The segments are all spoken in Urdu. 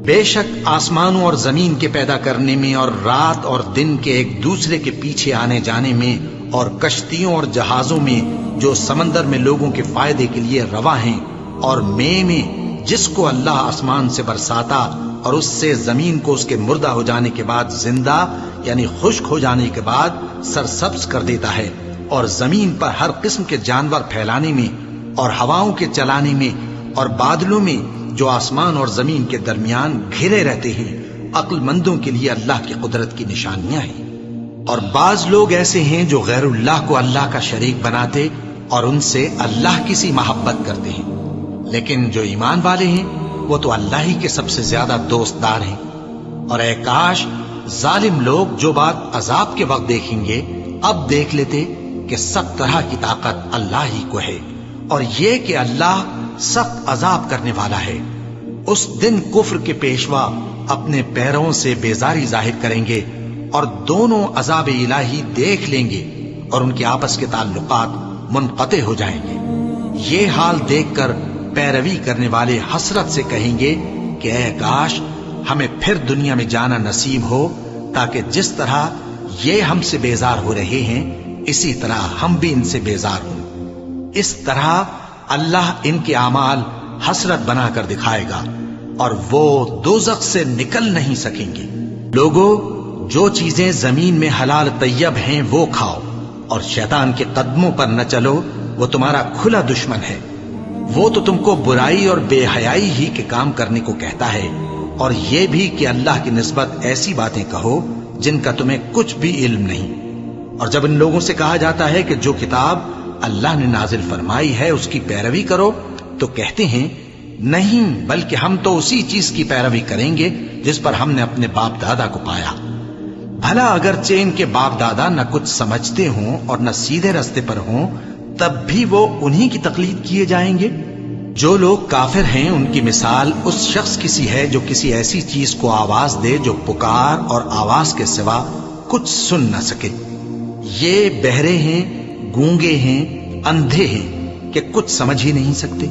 بے شک آسمانوں اور زمین کے پیدا کرنے میں اور رات اور دن کے ایک دوسرے کے پیچھے آنے جانے میں اور کشتیوں اور جہازوں میں جو سمندر میں لوگوں کے فائدے کے لیے رواں ہیں اور میں جس کو اللہ آسمان سے برساتا اور اس سے زمین کو اس کے مردہ ہو جانے کے بعد زندہ یعنی خشک ہو جانے کے بعد سرسبز کر دیتا ہے، اور زمین پر ہر قسم کے جانور پھیلانے میں اور ہواؤں کے چلانے میں اور بادلوں میں جو آسمان اور زمین کے درمیان گھرے رہتے ہیں، عقل مندوں کے لیے اللہ کی قدرت کی نشانیاں ہیں۔ اور بعض لوگ ایسے ہیں جو غیر اللہ کو اللہ کا شریک بناتے اور ان سے اللہ کی سی محبت کرتے ہیں، لیکن جو ایمان والے ہیں وہ تو اللہ ہی کے سب سے زیادہ دوست دار ہیں۔ اور اے کاش ظالم لوگ جو بات عذاب کے وقت دیکھیں گے اب دیکھ لیتے کہ سب طرح کی طاقت اللہ ہی کو ہے، اور یہ کہ اللہ سخت عذاب کرنے والا ہے۔ اس دن کفر کے پیشوا اپنے پیروں سے بیزاری ظاہر کریں گے اور دونوں عذاب الہی دیکھ لیں گے اور ان کے آپس کے تعلقات منقطع ہو جائیں گے۔ یہ حال دیکھ کر پیروی کرنے والے حسرت سے کہیں گے کہ اے کاش ہمیں پھر دنیا میں جانا نصیب ہو، تاکہ جس طرح یہ ہم سے بیزار ہو رہے ہیں اسی طرح ہم بھی ان سے بیزار ہوں۔ اس طرح اللہ ان کے اعمال حسرت بنا کر دکھائے گا اور وہ دوزخ سے نکل نہیں سکیں گے۔ لوگو، جو چیزیں زمین میں حلال طیب ہیں وہ کھاؤ، اور شیطان کے قدموں پر نہ چلو، وہ تمہارا کھلا دشمن ہے۔ وہ تو تم کو برائی اور بے حیائی ہی کے کام کرنے کو کہتا ہے، اور یہ بھی کہ اللہ کی نسبت ایسی باتیں کہو جن کا تمہیں کچھ بھی علم نہیں۔ اور جب ان لوگوں سے کہا جاتا ہے کہ جو کتاب اللہ نے نازل فرمائی ہے اس کی پیروی کرو، تو کہتے ہیں نہیں، بلکہ ہم تو اسی چیز کی پیروی کریں گے جس پر ہم نے اپنے باپ دادا کو پایا۔ بھلا اگرچہ ان کے باپ دادا نہ کچھ سمجھتے ہوں اور نہ سیدھے راستے پر ہوں، تب بھی وہ انہی کی تقلید کیے جائیں گے۔ جو لوگ کافر ہیں ان کی مثال اس شخص کی سی ہے جو کسی ایسی چیز کو آواز دے جو پکار اور آواز کے سوا کچھ سن نہ سکے۔ یہ بہرے ہیں، گونگے ہیں، اندھے ہیں کہ کچھ سمجھ ہی نہیں سکتے۔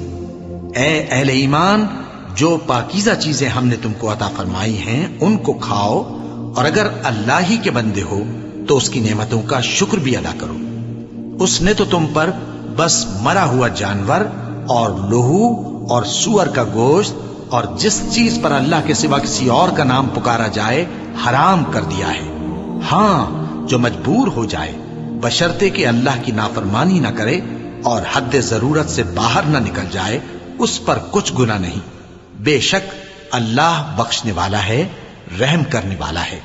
اے اہل ایمان، جو پاکیزہ چیزیں ہم نے تم کو عطا فرمائی ہیں ان کو کھاؤ، اور اگر اللہ ہی کے بندے ہو تو اس کی نعمتوں کا شکر بھی ادا کرو۔ اس نے تو تم پر بس مرا ہوا جانور اور لہو اور سور کا گوشت اور جس چیز پر اللہ کے سوا کسی اور کا نام پکارا جائے حرام کر دیا ہے، ہاں جو مجبور ہو جائے، بشرطے کہ اللہ کی نافرمانی نہ کرے اور حد ضرورت سے باہر نہ نکل جائے، اس پر کچھ گناہ نہیں۔ بے شک اللہ بخشنے والا ہے، رحم کرنے والا ہے۔